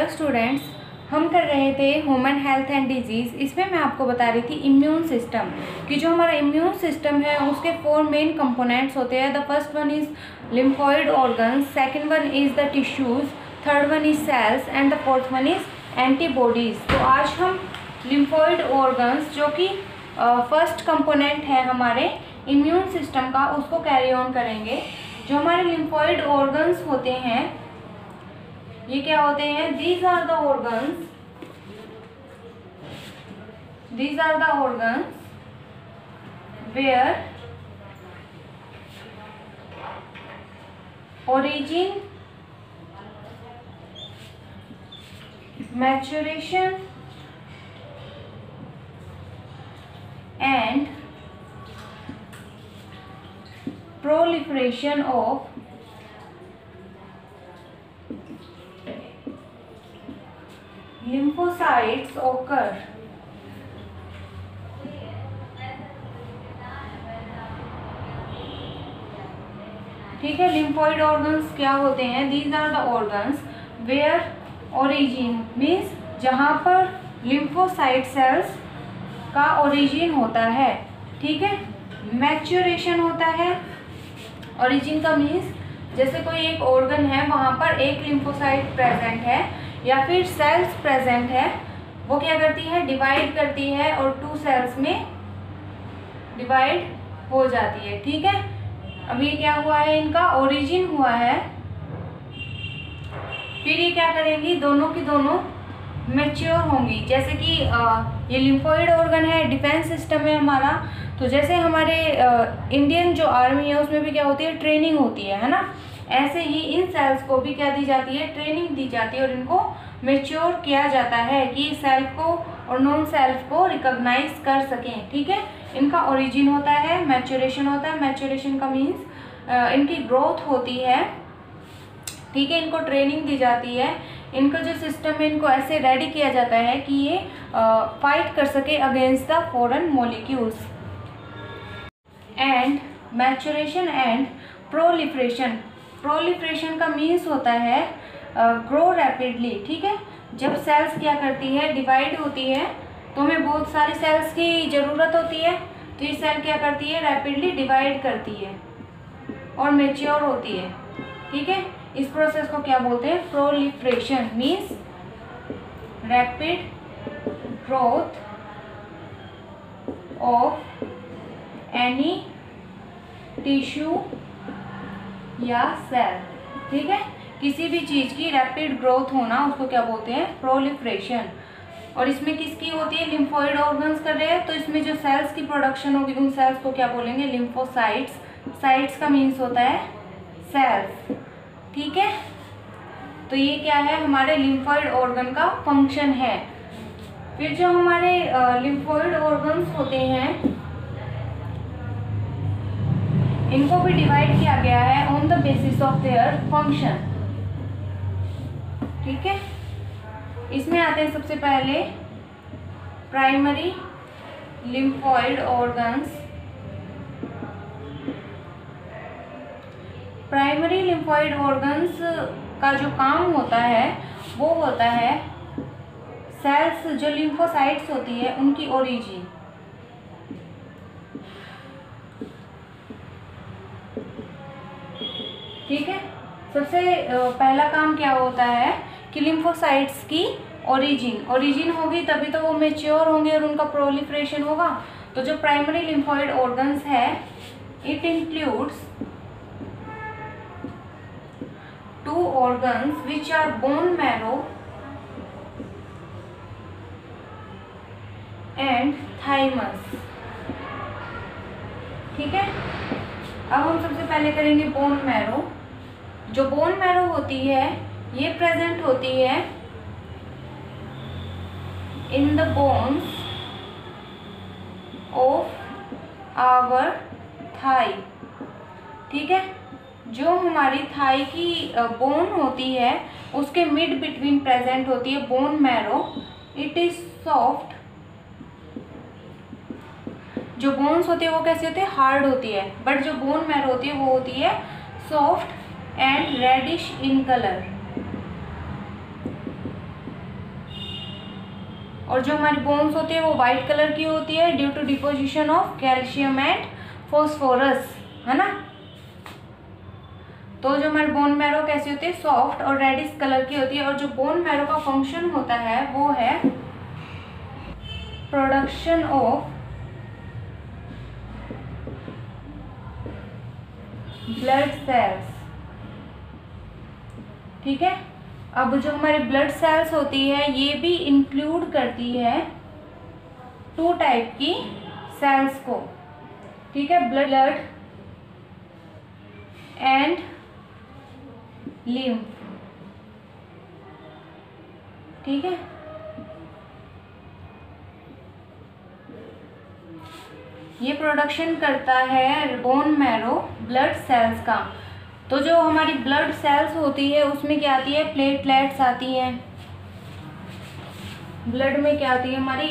Hello students, हम कर रहे थे ह्यूमन हेल्थ एंड डिजीज़। इसमें मैं आपको बता रही थी इम्यून सिस्टम कि जो हमारा इम्यून सिस्टम है उसके 4 मेन कंपोनेंट्स होते हैं। The first one is lymphoid organs, second one is the tissues, third one is cells and the fourth one is antibodies. तो आज हम लिम्फॉइड ऑर्गन्स जो कि फर्स्ट कंपोनेंट है हमारे इम्यून सिस्टम का, उसको कैरी ऑन करेंगे। जो हमारे लिम्फॉइड ऑर्गन्स होते हैं ये क्या होते हैं? These are the organs where origin, maturation and proliferation of lymphocytes occur। ठीक है, लिम्फॉइड ऑर्गन्स क्या होते हैं? These are the organs where origin means जहाँ पर लिम्फोसाइट सेल्स का ओरिजिन होता है। ठीक है, मैच्योरेशन होता है। ओरिजिन का मीन्स जैसे कोई एक ऑर्गन है, वहाँ पर एक लिम्फोसाइट प्रेजेंट है या फिर सेल्स प्रेजेंट है, वो क्या करती है? डिवाइड करती है और 2 सेल्स में डिवाइड हो जाती है। ठीक है, अभी क्या हुआ है? इनका ओरिजिन हुआ है। फिर ये क्या करेंगी? दोनों की दोनों मैच्योर होंगी। जैसे कि ये लिम्फॉइड ऑर्गन है, डिफेंस सिस्टम है हमारा। तो जैसे हमारे इंडियन जो आर्मी है उसमें भी क्या होती है? ट्रेनिंग होती है ना। ऐसे ही इन सेल्स को भी क्या दी जाती है? ट्रेनिंग दी जाती है और इनको मैच्योर किया जाता है कि सेल्फ को और नॉन सेल्फ को रिकॉग्नाइज कर सकें। ठीक है, इनका ओरिजिन होता है, मैच्योरेशन होता है। मैच्योरेशन का मीन्स इनकी ग्रोथ होती है। ठीक है, इनको ट्रेनिंग दी जाती है। इनका जो सिस्टम है इनको ऐसे रेडी किया जाता है कि ये फाइट कर सके against the foreign molecules. And maturation and proliferation. Proliferation का मीन्स होता है ग्रो रैपिडली। ठीक है, जब सेल्स क्या करती है? डिवाइड होती है, तो हमें बहुत सारी सेल्स की ज़रूरत होती है। तो ये सेल क्या करती है? रैपिडली डिवाइड करती है और मैच्योर होती है। ठीक है, इस प्रोसेस को क्या बोलते हैं? Proliferation means rapid growth of any tissue या सेल। ठीक है, किसी भी चीज़ की रैपिड ग्रोथ होना उसको क्या बोलते हैं? प्रोलिफरेशन। और इसमें किसकी होती है? लिम्फॉइड ऑर्गन्स कर रहे हैं, तो इसमें जो सेल्स की प्रोडक्शन होगी उन सेल्स को क्या बोलेंगे? लिम्फोसाइट्स। साइट्स का मीन्स होता है सेल्स। ठीक है, तो ये क्या है? हमारे लिम्फॉइड ऑर्गन का फंक्शन है। फिर जो हमारे लिम्फॉइड ऑर्गन्स होते हैं इनको भी डिवाइड किया गया है on the basis of their function. ठीक है, इसमें आते हैं सबसे पहले primary lymphoid organs. Primary lymphoid organs का जो काम होता है वो होता है सेल्स जो लिम्फोसाइट्स होती है उनकी ओरिजिन। ठीक है, सबसे पहला काम क्या होता है कि लिम्फोसाइट्स की ओरिजिन होगी तभी तो वो मैच्योर होंगे और उनका प्रोलिफरेशन होगा। तो जो प्राइमरी लिम्फॉइड ऑर्गन्स है it includes 2 organs which are bone marrow and thymus। ठीक है, अब हम सबसे पहले करेंगे बोन मैरो। जो बोन मैरो होती है ये प्रेजेंट होती है in the bones of our thigh. ठीक है, जो हमारी थाई की बोन होती है उसके मिड बिटवीन प्रेजेंट होती है bone marrow. It is soft. जो बोन्स होती है वो कैसी होती है? हार्ड होती है, बट जो बोन मैरो होती है वो होती है soft and reddish in colour. और जो हमारी बोन्स होती है वो वाइट कलर की होती है due to deposition of calcium and phosphorus, है ना। तो जो हमारी बोन मैरो कैसी होती है, सॉफ्ट और रेडिश कलर की होती है। और जो बोन मैरो का फंक्शन होता है वो है प्रोडक्शन ऑफ ब्लड सेल्स, ठीक है। अब जो हमारी ब्लड सेल्स होती है ये भी इंक्लूड करती है 2 टाइप की सेल्स को, ठीक है, ब्लड एंड लिम्फ, ठीक है। ये प्रोडक्शन करता है बोन मैरो ब्लड सेल्स का। तो जो हमारी ब्लड सेल्स होती है उसमें क्या आती है, प्लेटलेट्स आती हैं। ब्लड में क्या आती है हमारी,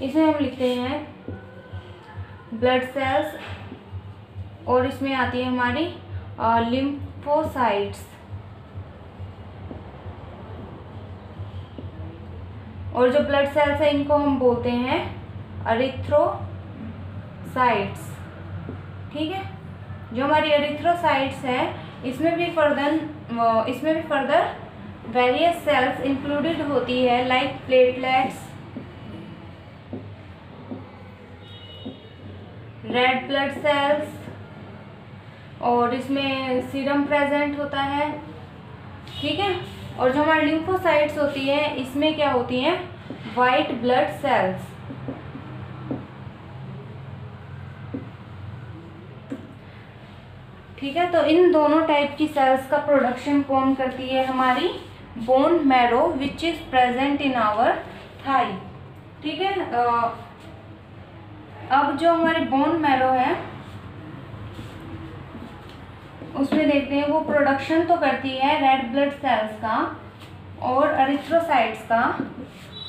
इसमें हम लिखते हैं ब्लड सेल्स, और इसमें आती है हमारी लिम्फोसाइट्स। और जो ब्लड सेल्स है इनको हम बोलते हैं एरिथ्रोसाइट्स, ठीक है। जो हमारी एरिथ्रोसाइट्स है इसमें भी फर्दर वेरियस सेल्स इंक्लूडेड होती है like platelets, red blood cells, और इसमें सीरम प्रेजेंट होता है, ठीक है। और जो हमारी लिम्फोसाइट्स होती है इसमें क्या होती हैं, वाइट ब्लड सेल्स, ठीक है। तो इन दोनों टाइप की सेल्स का प्रोडक्शन कौन करती है, हमारी bone marrow which is present in our thigh, ठीक है। अब जो हमारी बोन मैरो है उसमें देखते हैं वो प्रोडक्शन तो करती है रेड ब्लड सेल्स का और एरिथ्रोसाइट्स का,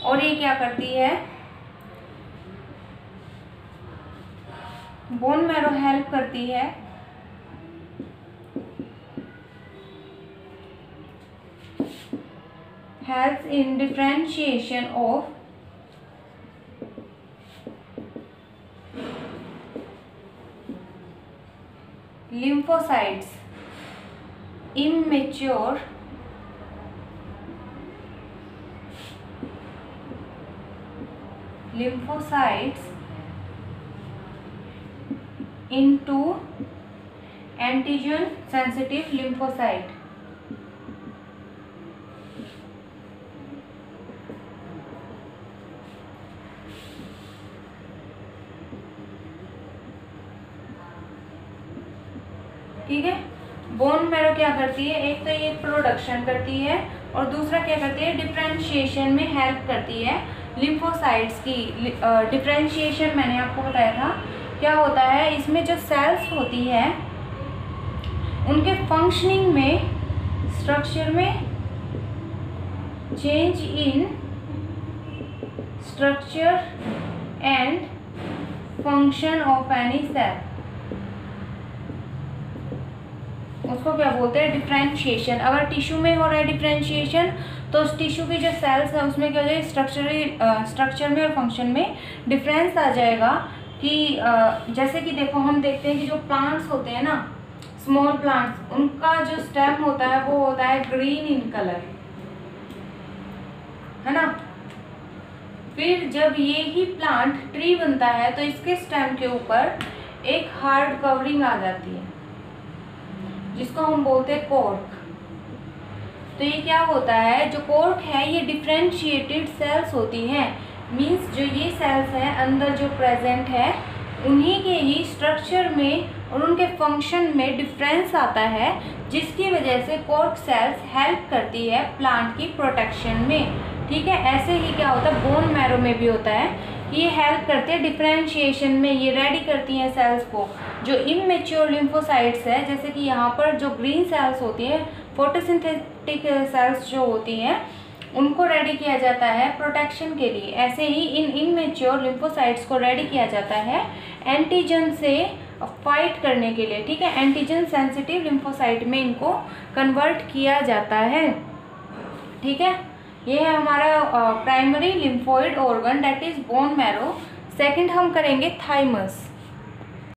और ये क्या करती है, बोन मैरो हेल्प करती है helps in differentiation of lymphocytes, immature lymphocytes into antigen sensitive lymphocyte, ठीक है। बोन मैरो क्या करती है, एक तो ये प्रोडक्शन करती है और दूसरा क्या करती है, डिफरेंशिएशन में हेल्प करती है लिम्फोसाइट्स की। डिफरेंशिएशन मैंने आपको बताया था क्या होता है, इसमें जो सेल्स होती है उनके फंक्शनिंग में, स्ट्रक्चर में change in structure and function of any cell, उसको क्या बोलते हैं, डिफरेंशिएशन। अगर टिश्यू में हो रहा है डिफरेंशिएशन तो उस टिश्यू की जो सेल्स है उसमें क्या हो जाएगा, स्ट्रक्चर में और फंक्शन में डिफरेंस आ जाएगा। कि जैसे कि देखो हम देखते हैं कि जो प्लांट्स होते हैं ना, स्मॉल प्लांट्स, उनका जो स्टेम होता है वो होता है ग्रीन इन कलर, है ना। फिर जब ये ही प्लांट ट्री बनता है तो इसके स्टेम के ऊपर एक हार्ड कवरिंग आ जाती है जिसको हम बोलते हैं कोर्क। तो ये क्या होता है, जो कोर्क है ये डिफरेंशिएटेड सेल्स होती हैं, मींस जो ये सेल्स हैं अंदर जो प्रेजेंट है उन्हीं के ही स्ट्रक्चर में और उनके फंक्शन में डिफरेंस आता है, जिसकी वजह से कोर्क सेल्स हेल्प करती है प्लांट की प्रोटेक्शन में, ठीक है। ऐसे ही क्या होता है बोन मैरो में भी होता है, ये हेल्प करते हैं डिफरेंशिएशन में, ये रेडी करती हैं सेल्स को। जो इमेच्योर लिम्फोसाइट्स है, जैसे कि यहाँ पर जो ग्रीन सेल्स होती है, फोटोसिंथेटिक सेल्स जो होती हैं, उनको रेडी किया जाता है प्रोटेक्शन के लिए। ऐसे ही इन इमेच्योर लिम्फोसाइट्स को रेडी किया जाता है एंटीजन से फाइट करने के लिए, ठीक है। एंटीजन सेंसिटिव लिम्फोसाइट में इनको कन्वर्ट किया जाता है, ठीक है। ये है हमारा primary lymphoid organ, that is bone marrow. Second हम करेंगे थाइमस।